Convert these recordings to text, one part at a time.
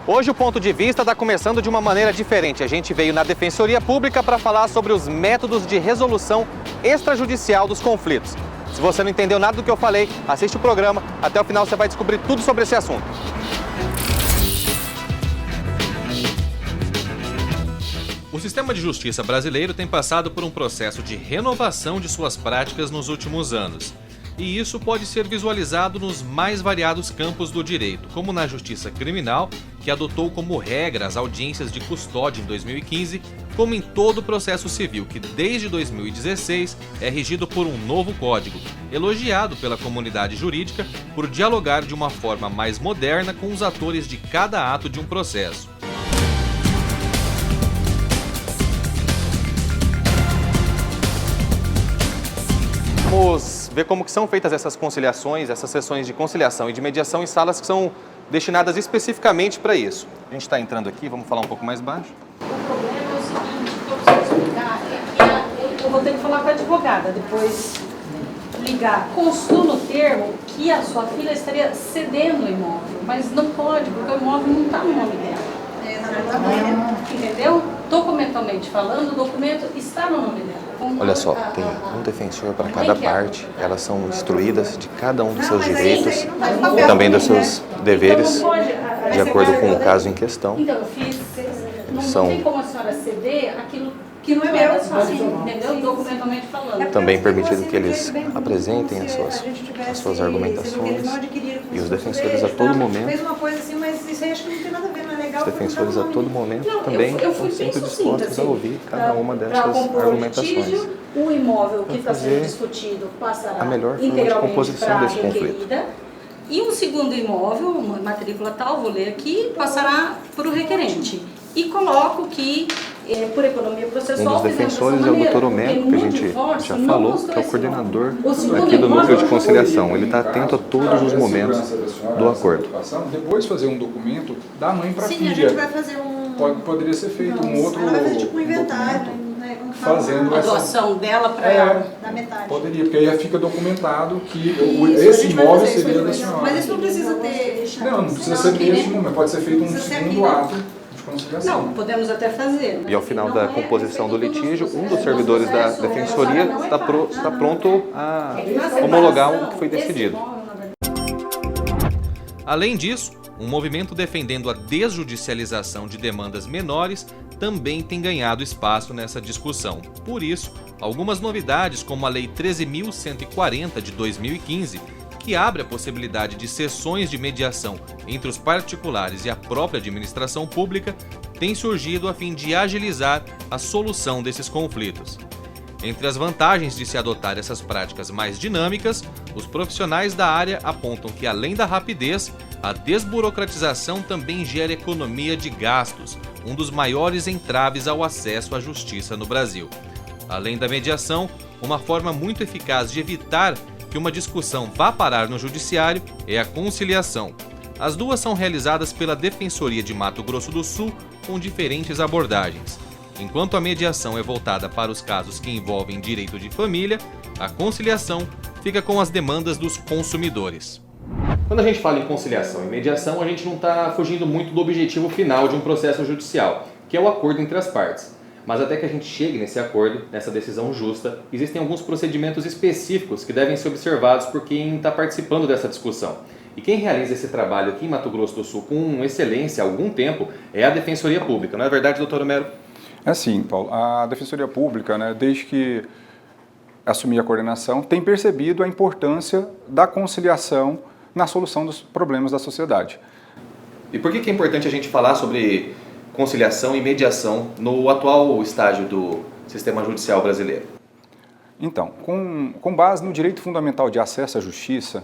Hoje o ponto de vista está começando de uma maneira diferente. A gente veio na Defensoria Pública para falar sobre os métodos de resolução extrajudicial dos conflitos. Se você não entendeu nada do que eu falei, assiste o programa. Até o final você vai descobrir tudo sobre esse assunto. O sistema de justiça brasileiro tem passado por um processo de renovação de suas práticas nos últimos anos. E isso pode ser visualizado nos mais variados campos do direito, como na justiça criminal, que adotou como regra as audiências de custódia em 2015, como em todo o processo civil, que desde 2016 é regido por um novo código, elogiado pela comunidade jurídica por dialogar de uma forma mais moderna com os atores de cada ato de um processo. Vamos ver como que são feitas essas conciliações, essas sessões de conciliação e de mediação em salas que são destinadas especificamente para isso. A gente está entrando aqui, vamos falar um pouco mais baixo. O problema é o seguinte, que eu preciso explicar, é que eu vou ter que falar com a advogada, depois ligar. Constou no termo que a sua filha estaria cedendo o imóvel, mas não pode, porque o imóvel não está no nome dela. Entendeu? Documentalmente falando, o documento está no nome dela. Olha só, tem um defensor para cada parte, elas são instruídas de cada um dos seus direitos e também dos seus deveres, de acordo com o caso em questão. Então, eu fiz. Não tem como a senhora ceder aquilo que não é meu, entendeu? Documentalmente falando. Também permitido que eles apresentem as suas argumentações e os defensores a todo momento. Fez uma coisa assim, mas isso aí acho que não tem nada a ver, não é legal. Os defensores a todo momento também estão sempre dispostos a ouvir cada uma dessas argumentações. O imóvel que está sendo discutido passará a melhor forma de composição desse conflito. E um segundo imóvel, uma matrícula tal, vou ler aqui, passará para o requerente. E coloco que, por economia processual, um dos defensores é o Dr. Homero, que a gente já falou, que é o coordenador aqui do núcleo de conciliação. Ele está atento a todos os momentos do acordo. Depois fazer um documento da mãe para a filha. Sim, a gente vai fazer um... Poderia ser feito um outro ela vai fazer tipo um inventário, né? Fazendo a doação dela para ela. Da metade. Poderia, porque aí fica documentado que esse imóvel seria da senhora. Mas isso não precisa ter... Não precisa ser mesmo, mas pode ser feito um segundo ato. Não, podemos até fazer. E ao final da composição do litígio, um dos servidores da defensoria está pronto a homologar o que foi decidido. Além disso, um movimento defendendo a desjudicialização de demandas menores também tem ganhado espaço nessa discussão. Por isso, algumas novidades, como a Lei 13.140 de 2015, que abre a possibilidade de sessões de mediação entre os particulares e a própria administração pública, tem surgido a fim de agilizar a solução desses conflitos. Entre as vantagens de se adotar essas práticas mais dinâmicas, os profissionais da área apontam que, além da rapidez, a desburocratização também gera economia de gastos, um dos maiores entraves ao acesso à justiça no Brasil. Além da mediação, uma forma muito eficaz de evitar que uma discussão vá parar no judiciário é a conciliação. As duas são realizadas pela Defensoria de Mato Grosso do Sul com diferentes abordagens. Enquanto a mediação é voltada para os casos que envolvem direito de família, a conciliação fica com as demandas dos consumidores. Quando a gente fala em conciliação e mediação, a gente não está fugindo muito do objetivo final de um processo judicial, que é o acordo entre as partes. Mas até que a gente chegue nesse acordo, nessa decisão justa, existem alguns procedimentos específicos que devem ser observados por quem está participando dessa discussão. E quem realiza esse trabalho aqui em Mato Grosso do Sul com excelência há algum tempo é a Defensoria Pública, não é verdade, doutor Homero? É sim, Paulo. A Defensoria Pública, desde que assumi a coordenação, tem percebido a importância da conciliação na solução dos problemas da sociedade. E por que é importante a gente falar sobre conciliação e mediação no atual estágio do sistema judicial brasileiro? Então, com base no direito fundamental de acesso à justiça,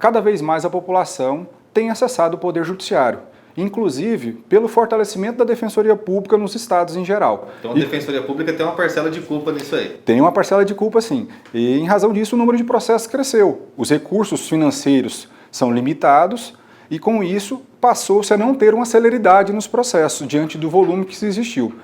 cada vez mais a população tem acessado o poder judiciário, inclusive pelo fortalecimento da Defensoria Pública nos estados em geral. Então a Defensoria Pública tem uma parcela de culpa nisso aí? Tem uma parcela de culpa, sim. E em razão disso o número de processos cresceu. Os recursos financeiros são limitados e com isso passou-se a não ter uma celeridade nos processos diante do volume que se existiu.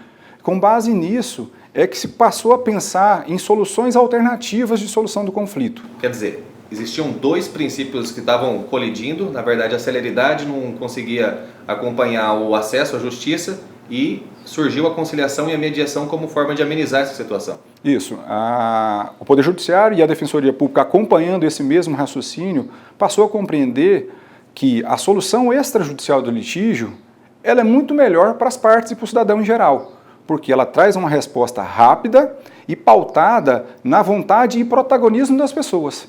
Com base nisso é que se passou a pensar em soluções alternativas de solução do conflito. Quer dizer, existiam dois princípios que estavam colidindo. Na verdade, a celeridade não conseguia acompanhar o acesso à justiça e surgiu a conciliação e a mediação como forma de amenizar essa situação. Isso. O Poder Judiciário e a Defensoria Pública, acompanhando esse mesmo raciocínio, passou a compreender que a solução extrajudicial do litígio ela é muito melhor para as partes e para o cidadão em geral, porque ela traz uma resposta rápida e pautada na vontade e protagonismo das pessoas.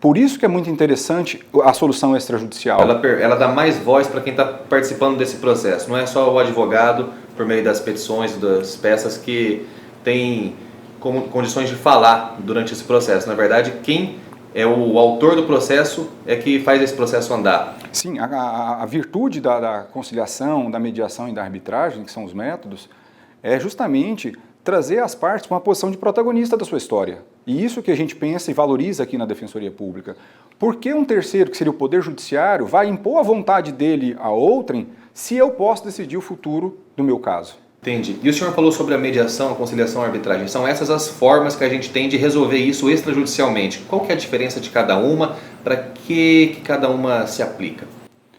Por isso que é muito interessante a solução extrajudicial. Ela dá mais voz para quem está participando desse processo. Não é só o advogado, por meio das petições, das peças, que tem condições de falar durante esse processo. Na verdade, quem é o autor do processo é que faz esse processo andar. Sim, a virtude da conciliação, da mediação e da arbitragem, que são os métodos, é justamente trazer as partes para uma posição de protagonista da sua história. E isso que a gente pensa e valoriza aqui na Defensoria Pública. Por que um terceiro, que seria o Poder Judiciário, vai impor a vontade dele a outrem se eu posso decidir o futuro do meu caso? Entendi. E o senhor falou sobre a mediação, a conciliação e a arbitragem. São essas as formas que a gente tem de resolver isso extrajudicialmente. Qual que é a diferença de cada uma? Para que cada uma se aplica?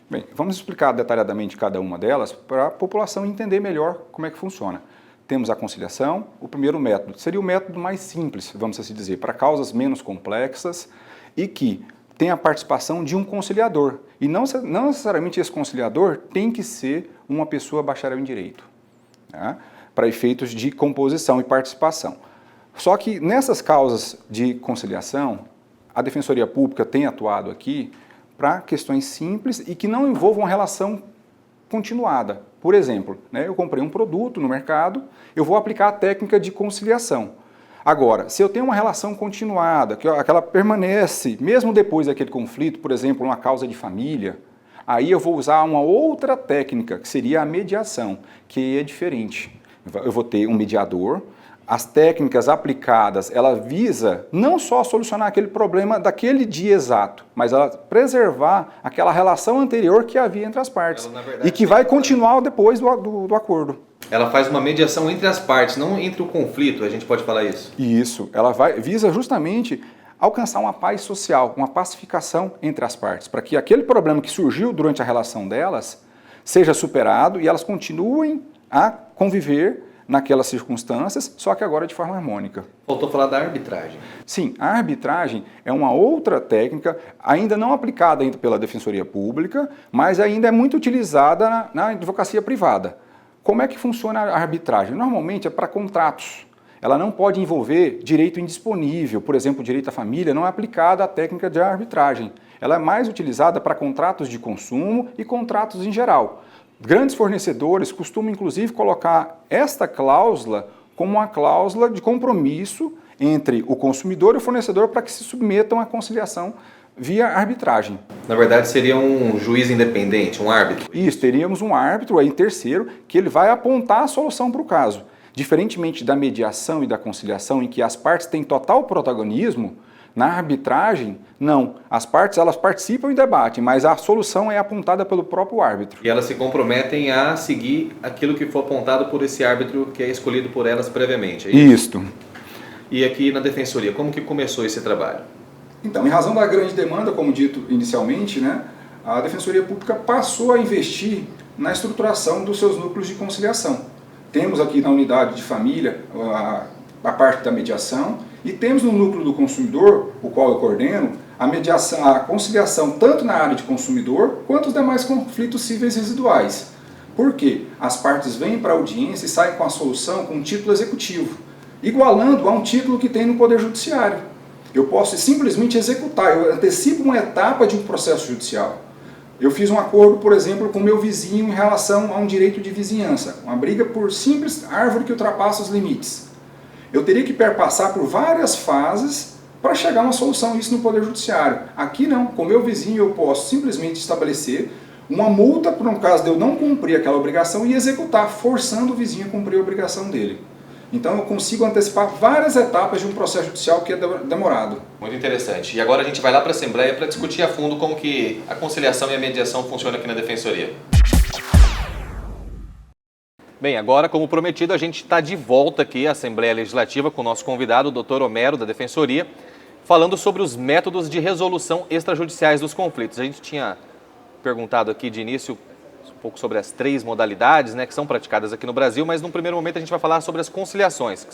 Bem, vamos explicar detalhadamente cada uma delas para a população entender melhor como é que funciona. Temos a conciliação, o primeiro método. Seria o método mais simples, vamos assim dizer, para causas menos complexas e que tem a participação de um conciliador. E não necessariamente esse conciliador tem que ser uma pessoa bacharel em direito, né, para efeitos de composição e participação. Só que nessas causas de conciliação, a Defensoria Pública tem atuado aqui para questões simples e que não envolvam uma relação continuada. Por exemplo, né, eu comprei um produto no mercado, eu vou aplicar a técnica de conciliação. Agora, se eu tenho uma relação continuada, que ela permanece, mesmo depois daquele conflito, por exemplo, uma causa de família, aí eu vou usar uma outra técnica, que seria a mediação, que é diferente. Eu vou ter um mediador, as técnicas aplicadas, ela visa não só solucionar aquele problema daquele dia exato, mas ela preservar aquela relação anterior que havia entre as partes e que vai continuar depois do acordo. Ela faz uma mediação entre as partes, não entre o conflito, a gente pode falar isso? Isso, ela visa justamente alcançar uma paz social, uma pacificação entre as partes, para que aquele problema que surgiu durante a relação delas seja superado e elas continuem a conviver naquelas circunstâncias, só que agora de forma harmônica. Faltou falar da arbitragem. Sim, a arbitragem é uma outra técnica, ainda não aplicada ainda pela Defensoria Pública, mas ainda é muito utilizada na advocacia privada. Como é que funciona a arbitragem? Normalmente é para contratos. Ela não pode envolver direito indisponível, por exemplo, o direito à família, não é aplicada a técnica de arbitragem. Ela é mais utilizada para contratos de consumo e contratos em geral. Grandes fornecedores costumam, inclusive, colocar esta cláusula como uma cláusula de compromisso entre o consumidor e o fornecedor para que se submetam à conciliação via arbitragem. Na verdade, seria um juiz independente, um árbitro. Isso, teríamos um árbitro aí terceiro que ele vai apontar a solução para o caso. Diferentemente da mediação e da conciliação, em que as partes têm total protagonismo, na arbitragem, não. As partes elas participam e debatem, mas a solução é apontada pelo próprio árbitro. E elas se comprometem a seguir aquilo que for apontado por esse árbitro que é escolhido por elas previamente. É isso? Isto. E aqui na Defensoria, como que começou esse trabalho? Então, em razão da grande demanda, como dito inicialmente, né, a Defensoria Pública passou a investir na estruturação dos seus núcleos de conciliação. Temos aqui na unidade de família a parte da mediação e temos no núcleo do consumidor, o qual eu coordeno, a conciliação tanto na área de consumidor quanto os demais conflitos cíveis residuais. Por quê? As partes vêm para a audiência e saem com a solução com um título executivo, igualando a um título que tem no Poder Judiciário. Eu posso simplesmente executar, eu antecipo uma etapa de um processo judicial. Eu fiz um acordo, por exemplo, com meu vizinho em relação a um direito de vizinhança, uma briga por simples árvore que ultrapassa os limites. Eu teria que perpassar por várias fases para chegar a uma solução, isso no Poder Judiciário. Aqui não, com meu vizinho eu posso simplesmente estabelecer uma multa por um caso de eu não cumprir aquela obrigação e executar, forçando o vizinho a cumprir a obrigação dele. Então eu consigo antecipar várias etapas de um processo judicial que é demorado. Muito interessante. E agora a gente vai lá para a Assembleia para discutir a fundo como que a conciliação e a mediação funcionam aqui na Defensoria. Bem, agora, como prometido, a gente está de volta aqui à Assembleia Legislativa com o nosso convidado, o Dr. Homero, da Defensoria. falando sobre os métodos de resolução extrajudiciais dos conflitos. A gente tinha perguntado aqui de início um pouco sobre as 3 modalidades, né, que são praticadas aqui no Brasil, mas num primeiro momento a gente vai falar sobre as conciliações,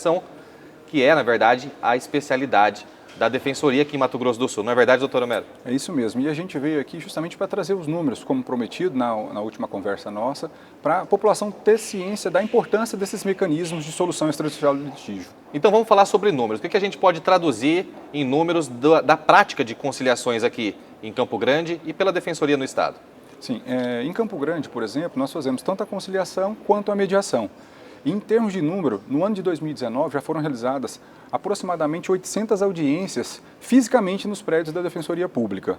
que é, na verdade, a especialidade da Defensoria aqui em Mato Grosso do Sul. Não é verdade, doutor Homero? É isso mesmo. E a gente veio aqui justamente para trazer os números, como prometido na última conversa nossa, para a população ter ciência da importância desses mecanismos de solução extrajudicial do litígio. Então vamos falar sobre números. O que a gente pode traduzir em números da prática de conciliações aqui em Campo Grande e pela Defensoria no Estado? Sim, em Campo Grande, por exemplo, nós fazemos tanto a conciliação quanto a mediação. E em termos de número, no ano de 2019 já foram realizadas aproximadamente 800 audiências fisicamente nos prédios da Defensoria Pública.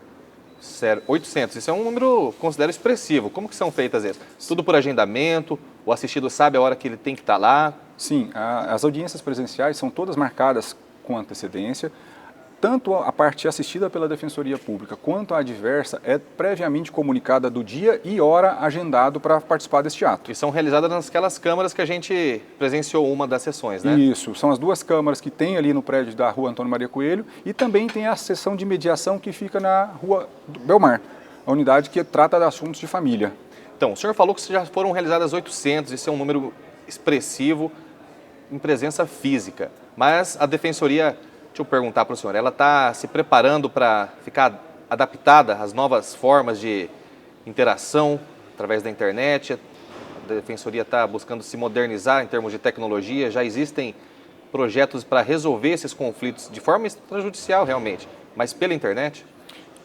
Sério, 800. Isso é um número, considero, expressivo. Como que são feitas essas? Tudo por agendamento? O assistido sabe a hora que ele tem que estar lá? Sim, as audiências presenciais são todas marcadas com antecedência. Tanto a parte assistida pela Defensoria Pública quanto a adversa é previamente comunicada do dia e hora agendado para participar deste ato. E são realizadas naquelas câmaras que a gente presenciou uma das sessões, né? Isso, são as 2 câmaras que tem ali no prédio da Rua Antônio Maria Coelho e também tem a sessão de mediação que fica na Rua Belmar, a unidade que trata de assuntos de família. Então, o senhor falou que já foram realizadas 800, isso é um número expressivo em presença física, mas a Defensoria... Deixa eu perguntar para o senhor, ela está se preparando para ficar adaptada às novas formas de interação através da internet? A Defensoria está buscando se modernizar em termos de tecnologia? Já existem projetos para resolver esses conflitos de forma extrajudicial realmente, mas pela internet?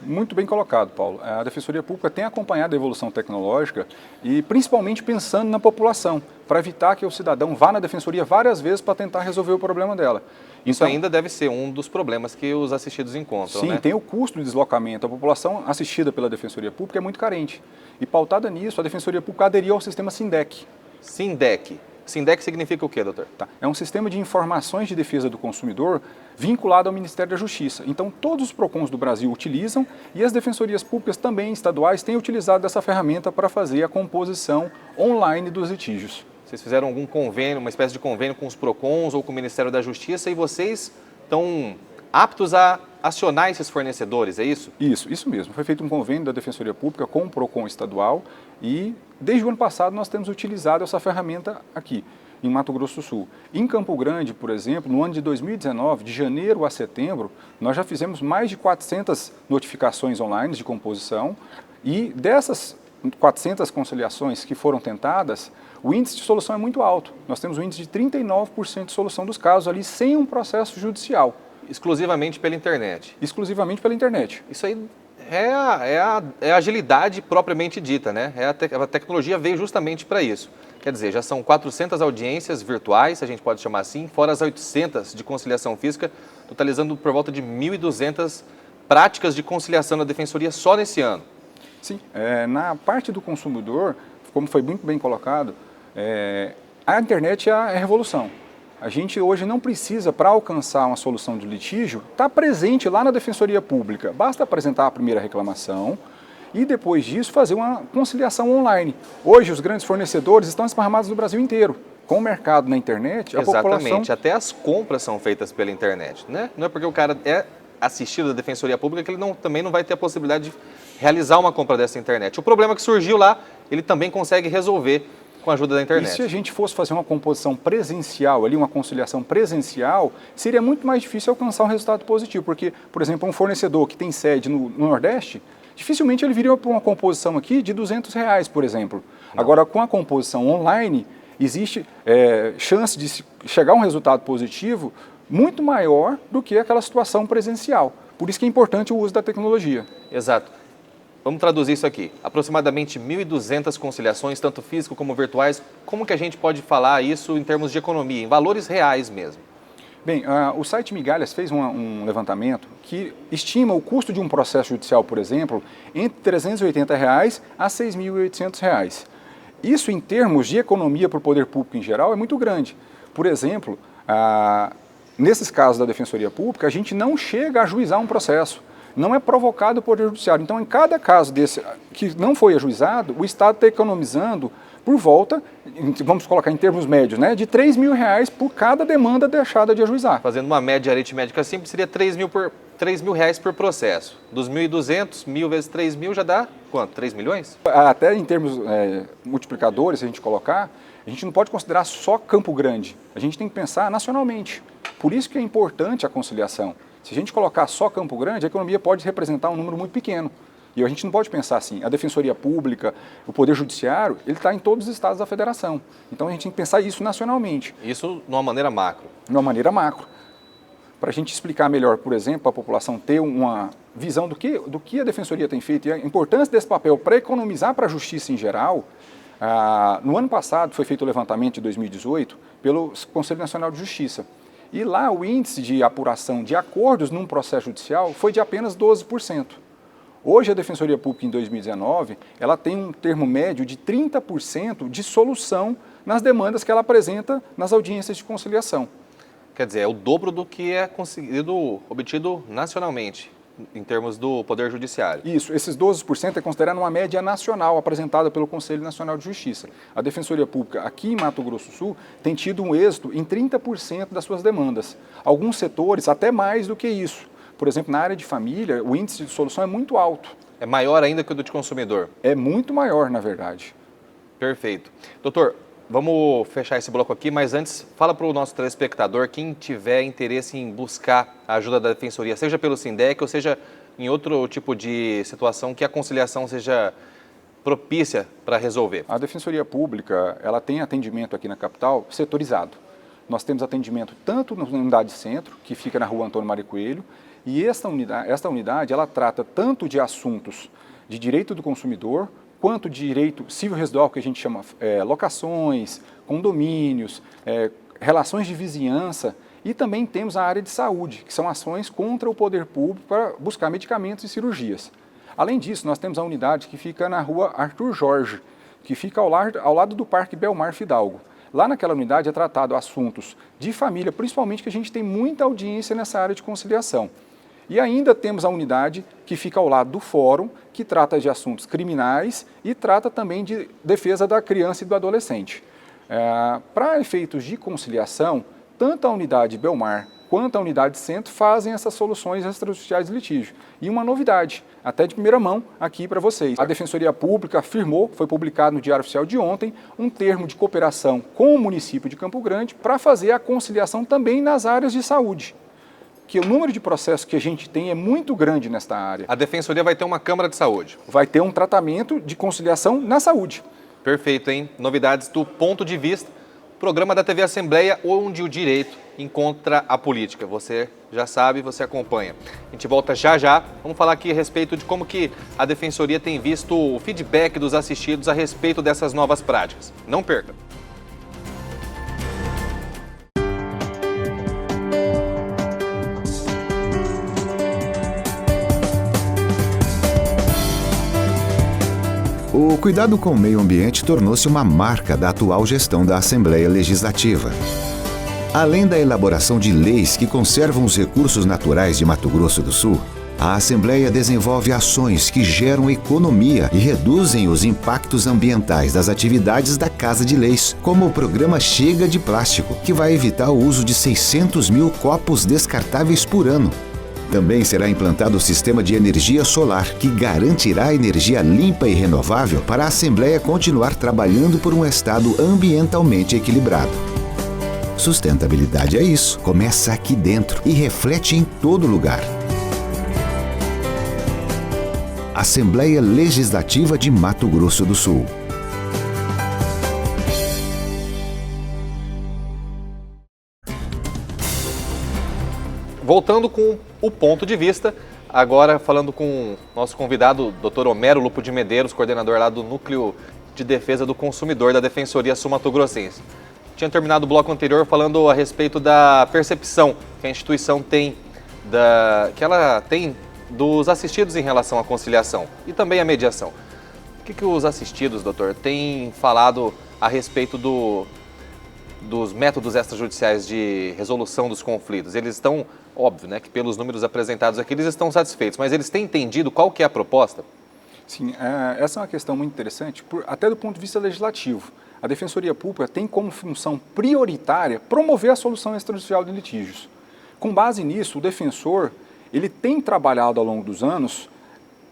Muito bem colocado, Paulo. A Defensoria Pública tem acompanhado a evolução tecnológica e principalmente pensando na população, para evitar que o cidadão vá na Defensoria várias vezes para tentar resolver o problema dela. Isso ainda deve ser um dos problemas que os assistidos encontram, sim, né? Tem o custo do deslocamento. A população assistida pela Defensoria Pública é muito carente. E pautada nisso, a Defensoria Pública aderiu ao sistema SINDEC. SINDEC. SINDEC significa o quê, doutor? Tá. É um sistema de informações de defesa do consumidor vinculado ao Ministério da Justiça. Então, todos os PROCONs do Brasil utilizam e as Defensorias Públicas também estaduais têm utilizado essa ferramenta para fazer a composição online dos litígios. Vocês fizeram algum convênio, uma espécie de convênio com os PROCONs ou com o Ministério da Justiça e vocês estão aptos a acionar esses fornecedores, é isso? Isso mesmo. Foi feito um convênio da Defensoria Pública com o PROCON estadual e desde o ano passado nós temos utilizado essa ferramenta aqui, em Mato Grosso do Sul. Em Campo Grande, por exemplo, no ano de 2019, de janeiro a setembro, nós já fizemos mais de 400 notificações online de composição e dessas 400 conciliações que foram tentadas, o índice de solução é muito alto. Nós temos um índice de 39% de solução dos casos ali sem um processo judicial. Exclusivamente pela internet? Exclusivamente pela internet. Isso aí é a agilidade propriamente dita, né? A tecnologia veio justamente para isso. Quer dizer, já são 400 audiências virtuais, a gente pode chamar assim, fora as 800 de conciliação física, totalizando por volta de 1.200 práticas de conciliação na Defensoria só nesse ano. Sim, na parte do consumidor, como foi muito bem colocado, a internet é a revolução. A gente hoje não precisa, para alcançar uma solução de litígio, estar presente lá na Defensoria Pública. Basta apresentar a primeira reclamação e depois disso fazer uma conciliação online. Hoje os grandes fornecedores estão esparramados no Brasil inteiro. Com o mercado na internet, a Exatamente, população... até as compras são feitas pela internet, né? Não é porque o cara é assistido da Defensoria Pública que ele também não vai ter a possibilidade de realizar uma compra dessa internet. O problema que surgiu lá, ele também consegue resolver com a ajuda da internet. E se a gente fosse fazer uma composição presencial, ali, uma conciliação presencial, seria muito mais difícil alcançar um resultado positivo, porque, por exemplo, um fornecedor que tem sede no Nordeste, dificilmente ele viria para uma composição aqui de R$200, por exemplo. Não. Agora, com a composição online, existe chance de chegar a um resultado positivo muito maior do que aquela situação presencial. Por isso que é importante o uso da tecnologia. Exato. Vamos traduzir isso aqui. Aproximadamente 1.200 conciliações, tanto físico como virtuais. Como que a gente pode falar isso em termos de economia, em valores reais mesmo? Bem, o site Migalhas fez um levantamento que estima o custo de um processo judicial, por exemplo, entre R$380 a R$6.800. Isso, em termos de economia para o poder público em geral, é muito grande. Por exemplo, nesses casos da Defensoria Pública, a gente não chega a ajuizar um processo. Não é provocado o Poder Judiciário. Então, em cada caso desse que não foi ajuizado, o Estado está economizando por volta, vamos colocar em termos médios, né, de R$3.000 por cada demanda deixada de ajuizar. Fazendo uma média aritmética simples, seria 3 mil R$3.000 por processo. Dos 1.200, 1.000 vezes 3.000 já dá quanto? 3 milhões? Até em termos multiplicadores, se a gente colocar, a gente não pode considerar só Campo Grande. A gente tem que pensar nacionalmente. Por isso que é importante a conciliação. Se a gente colocar só Campo Grande, a economia pode representar um número muito pequeno. E a gente não pode pensar assim. A Defensoria Pública, o Poder Judiciário, ele está em todos os estados da federação. Então a gente tem que pensar isso nacionalmente. Isso de uma maneira macro. De uma maneira macro. Para a gente explicar melhor, por exemplo, para a população ter uma visão do que a Defensoria tem feito e a importância desse papel para economizar para a justiça em geral, no ano passado foi feito o levantamento de 2018 pelo Conselho Nacional de Justiça. E lá o índice de apuração de acordos num processo judicial foi de apenas 12%. Hoje a Defensoria Pública em 2019, ela tem um termo médio de 30% de solução nas demandas que ela apresenta nas audiências de conciliação. Quer dizer, é o dobro do que é obtido nacionalmente, em termos do Poder Judiciário. Isso, esses 12% é considerado uma média nacional apresentada pelo Conselho Nacional de Justiça. A Defensoria Pública aqui em Mato Grosso do Sul tem tido um êxito em 30% das suas demandas. Alguns setores até mais do que isso. Por exemplo, na área de família, o índice de solução é muito alto. É maior ainda que o do de consumidor? É muito maior, na verdade. Perfeito. Doutor, vamos fechar esse bloco aqui, mas antes, fala para o nosso telespectador, quem tiver interesse em buscar a ajuda da Defensoria, seja pelo SINDEC ou seja em outro tipo de situação que a conciliação seja propícia para resolver. A Defensoria Pública, ela tem atendimento aqui na capital setorizado. Nós temos atendimento tanto na unidade centro, que fica na rua Antônio Mário Coelho, e esta unidade ela trata tanto de assuntos de direito do consumidor, quanto de direito civil residual, que a gente chama locações, condomínios, relações de vizinhança, e também temos a área de saúde, que são ações contra o poder público para buscar medicamentos e cirurgias. Além disso, nós temos a unidade que fica na rua Arthur Jorge, que fica ao lado do Parque Belmar Fidalgo. Lá naquela unidade é tratado assuntos de família, principalmente que a gente tem muita audiência nessa área de conciliação. E ainda temos a unidade que fica ao lado do fórum, que trata de assuntos criminais e trata também de defesa da criança e do adolescente. Para efeitos de conciliação, tanto a unidade Belmar quanto a unidade Centro fazem essas soluções extrajudiciais de litígio. E uma novidade, até de primeira mão, aqui para vocês. A Defensoria Pública afirmou, foi publicado no Diário Oficial de ontem, um termo de cooperação com o município de Campo Grande para fazer a conciliação também nas áreas de saúde. Que o número de processos que a gente tem é muito grande nesta área. A Defensoria vai ter uma Câmara de Saúde. Vai ter um tratamento de conciliação na saúde. Perfeito, hein? Novidades do Ponto de Vista, programa da TV Assembleia, onde o direito encontra a política. Você já sabe, você acompanha. A gente volta já já. Vamos falar aqui a respeito de como que a Defensoria tem visto o feedback dos assistidos a respeito dessas novas práticas. Não perca! O cuidado com o meio ambiente tornou-se uma marca da atual gestão da Assembleia Legislativa. Além da elaboração de leis que conservam os recursos naturais de Mato Grosso do Sul, a Assembleia desenvolve ações que geram economia e reduzem os impactos ambientais das atividades da Casa de Leis, como o programa Chega de Plástico, que vai evitar o uso de 600 mil copos descartáveis por ano. Também será implantado o sistema de energia solar, que garantirá energia limpa e renovável para a Assembleia continuar trabalhando por um estado ambientalmente equilibrado. Sustentabilidade é isso, começa aqui dentro e reflete em todo lugar. Assembleia Legislativa de Mato Grosso do Sul. Voltando com o Ponto de Vista, agora falando com o nosso convidado, Dr. Homero Lupo de Medeiros, coordenador lá do Núcleo de Defesa do Consumidor da Defensoria Sul-Mato-Grossense. Tinha terminado o bloco anterior falando a respeito da percepção que a instituição tem, que ela tem dos assistidos em relação à conciliação e também à mediação. O que os assistidos, doutor, têm falado a respeito dos métodos extrajudiciais de resolução dos conflitos? Eles estão, óbvio, né, que pelos números apresentados aqui, eles estão satisfeitos, mas eles têm entendido qual que é a proposta? Sim, essa é uma questão muito interessante, até do ponto de vista legislativo. A Defensoria Pública tem como função prioritária promover a solução extrajudicial de litígios. Com base nisso, o defensor ele tem trabalhado ao longo dos anos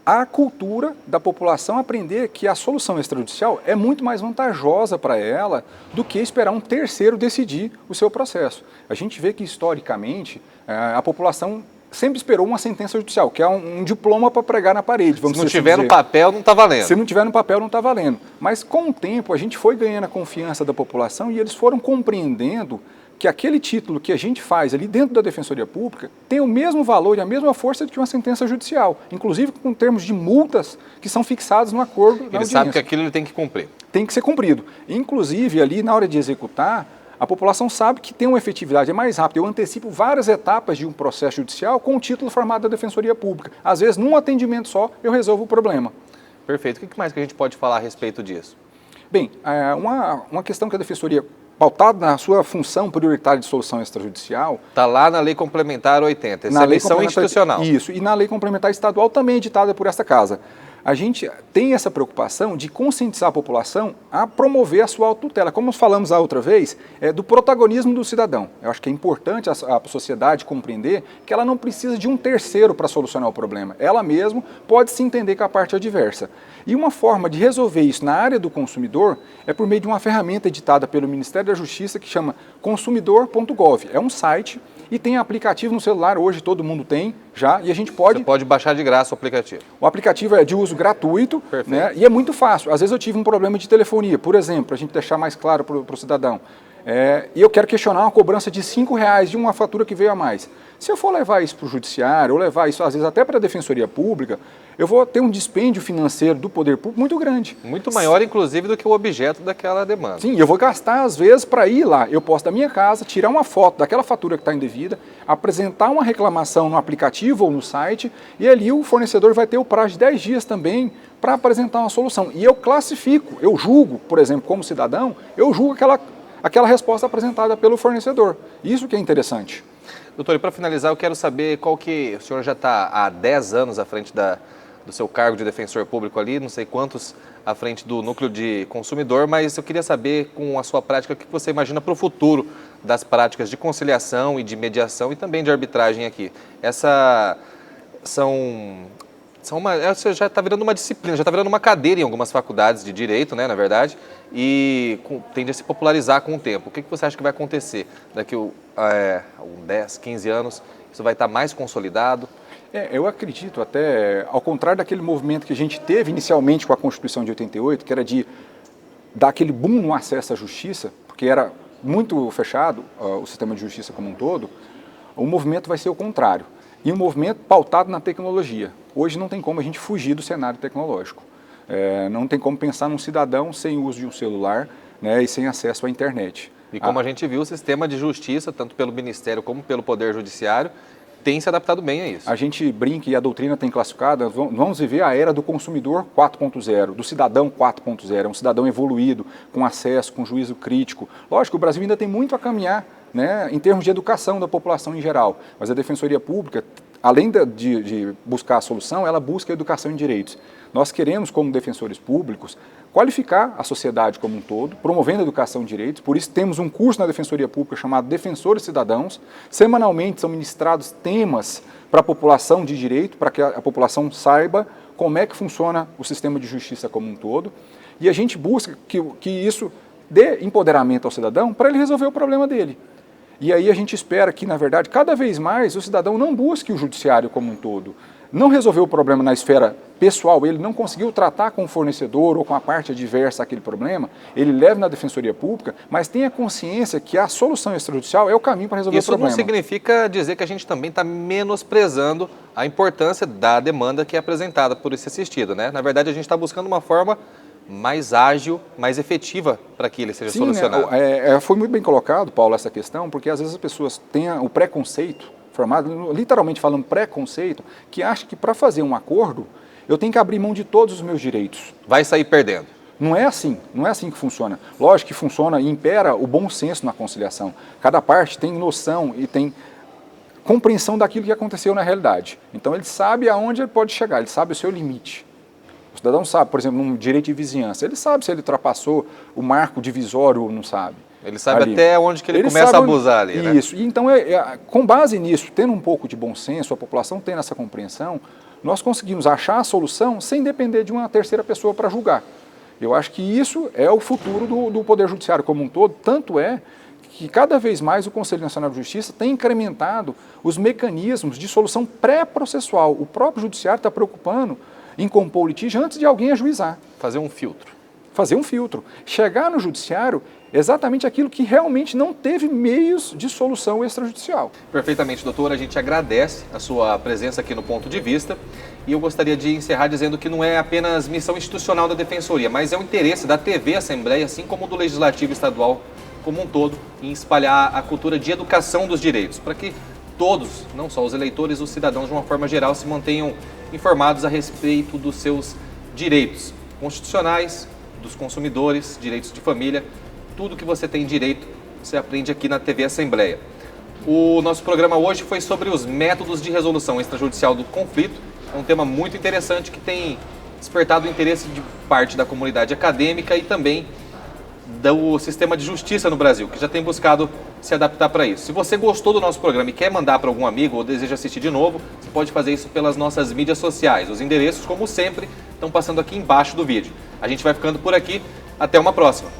a cultura da população aprender que a solução extrajudicial é muito mais vantajosa para ela do que esperar um terceiro decidir o seu processo. A gente vê que, historicamente, a população sempre esperou uma sentença judicial, que é um diploma para pregar na parede. Se não tiver no papel, não está valendo. Se não tiver no papel, não está valendo. Mas, com o tempo, a gente foi ganhando a confiança da população e eles foram compreendendo que aquele título que a gente faz ali dentro da Defensoria Pública tem o mesmo valor e a mesma força de uma sentença judicial, inclusive com termos de multas que são fixados no acordo da audiência. Ele sabe que aquilo ele tem que cumprir. Tem que ser cumprido. Inclusive, ali, na hora de executar, a população sabe que tem uma efetividade, é mais rápido. Eu antecipo várias etapas de um processo judicial com o título formado da Defensoria Pública. Às vezes, num atendimento só, eu resolvo o problema. Perfeito. O que mais que a gente pode falar a respeito disso? Bem, uma questão que a Defensoria, pautada na sua função prioritária de solução extrajudicial... Está lá na Lei Complementar 80, essa é a missão institucional. Isso, e na Lei Complementar Estadual também editada por esta Casa. A gente tem essa preocupação de conscientizar a população a promover a sua autotutela. Como nós falamos a outra vez, do protagonismo do cidadão. Eu acho que é importante a sociedade compreender que ela não precisa de um terceiro para solucionar o problema. Ela mesma pode se entender com a parte adversa. E uma forma de resolver isso na área do consumidor é por meio de uma ferramenta editada pelo Ministério da Justiça que chama consumidor.gov. É um site e tem aplicativo no celular, hoje todo mundo tem já, e a gente pode... Você pode baixar de graça o aplicativo. O aplicativo é de uso gratuito, né, e é muito fácil. Às vezes eu tive um problema de telefonia, por exemplo, para a gente deixar mais claro para o cidadão. E eu quero questionar uma cobrança de R$5 de uma fatura que veio a mais. Se eu for levar isso para o judiciário, ou levar isso às vezes até para a Defensoria Pública, eu vou ter um dispêndio financeiro do poder público muito grande. Muito maior, inclusive, do que o objeto daquela demanda. Sim, eu vou gastar, às vezes, para ir lá. Eu posso, da minha casa, tirar uma foto daquela fatura que está indevida, apresentar uma reclamação no aplicativo ou no site, e ali o fornecedor vai ter o prazo de 10 dias também para apresentar uma solução. E eu classifico, eu julgo, por exemplo, como cidadão, eu julgo aquela resposta apresentada pelo fornecedor. Isso que é interessante. Doutor, e para finalizar, eu quero saber qual que... O senhor já está há 10 anos à frente do seu cargo de defensor público ali, não sei quantos à frente do núcleo de consumidor, mas eu queria saber, com a sua prática, o que você imagina para o futuro das práticas de conciliação e de mediação e também de arbitragem aqui. Essa já está virando uma disciplina, já está virando uma cadeira em algumas faculdades de direito, né, na verdade, e tende a se popularizar com o tempo. O que você acha que vai acontecer daqui a 10, 15 anos? Isso vai estar mais consolidado? Eu acredito até, ao contrário daquele movimento que a gente teve inicialmente com a Constituição de 88, que era de dar aquele boom no acesso à justiça, porque era muito fechado o sistema de justiça como um todo, o movimento vai ser o contrário. E um movimento pautado na tecnologia. Hoje não tem como a gente fugir do cenário tecnológico. Não tem como pensar num cidadão sem uso de um celular, né, e sem acesso à internet. E como a gente viu, o sistema de justiça, tanto pelo Ministério como pelo Poder Judiciário, tem se adaptado bem a isso. A gente brinca e a doutrina tem classificado, vamos viver a era do consumidor 4.0, do cidadão 4.0, um cidadão evoluído, com acesso, com juízo crítico. Lógico, o Brasil ainda tem muito a caminhar, né, em termos de educação da população em geral, mas a Defensoria Pública, além de buscar a solução, ela busca a educação em direitos. Nós queremos, como defensores públicos, qualificar a sociedade como um todo, promovendo a educação em direitos. Por isso temos um curso na Defensoria Pública chamado Defensores Cidadãos. Semanalmente são ministrados temas para a população de direito, para que a população saiba como é que funciona o sistema de justiça como um todo. E a gente busca que isso dê empoderamento ao cidadão para ele resolver o problema dele. E aí a gente espera que, na verdade, cada vez mais o cidadão não busque o judiciário como um todo. Não resolveu o problema na esfera pessoal, ele não conseguiu tratar com o fornecedor ou com a parte adversa aquele problema, ele leva na Defensoria Pública, mas tenha consciência que a solução extrajudicial é o caminho para resolver o problema. Isso não significa dizer que a gente também está menosprezando a importância da demanda que é apresentada por esse assistido, né? Na verdade, a gente está buscando uma forma mais ágil, mais efetiva para que ele seja solucionado. Né? Foi muito bem colocado, Paulo, essa questão, porque às vezes as pessoas têm o preconceito formado, literalmente falando preconceito, que acha que para fazer um acordo eu tenho que abrir mão de todos os meus direitos. Vai sair perdendo. Não é assim que funciona. Lógico que funciona e impera o bom senso na conciliação. Cada parte tem noção e tem compreensão daquilo que aconteceu na realidade. Então ele sabe aonde ele pode chegar, ele sabe o seu limite. O cidadão sabe, por exemplo, num direito de vizinhança, ele sabe se ele ultrapassou o marco divisório ou não sabe. Ele sabe ali. até onde que ele começa sabe a abusar ali, né? Isso. E então, com base nisso, tendo um pouco de bom senso, a população tendo essa compreensão, nós conseguimos achar a solução sem depender de uma terceira pessoa para julgar. Eu acho que isso é o futuro do Poder Judiciário como um todo, tanto é que cada vez mais o Conselho Nacional de Justiça tem incrementado os mecanismos de solução pré-processual. O próprio Judiciário está preocupando em compor o litígio antes de alguém ajuizar. Fazer um filtro. Fazer um filtro. Chegar no Judiciário exatamente aquilo que realmente não teve meios de solução extrajudicial. Perfeitamente, doutor. A gente agradece a sua presença aqui no Ponto de Vista e eu gostaria de encerrar dizendo que não é apenas missão institucional da Defensoria, mas é o interesse da TV Assembleia, assim como do Legislativo Estadual como um todo, em espalhar a cultura de educação dos direitos, para que todos, não só os eleitores, os cidadãos de uma forma geral, se mantenham informados a respeito dos seus direitos constitucionais, dos consumidores, direitos de família, tudo que você tem direito, você aprende aqui na TV Assembleia. O nosso programa hoje foi sobre os métodos de resolução extrajudicial do conflito. É um tema muito interessante que tem despertado o interesse de parte da comunidade acadêmica e também do sistema de justiça no Brasil, que já tem buscado se adaptar para isso. Se você gostou do nosso programa e quer mandar para algum amigo ou deseja assistir de novo, você pode fazer isso pelas nossas mídias sociais. Os endereços, como sempre, estão passando aqui embaixo do vídeo. A gente vai ficando por aqui. Até uma próxima.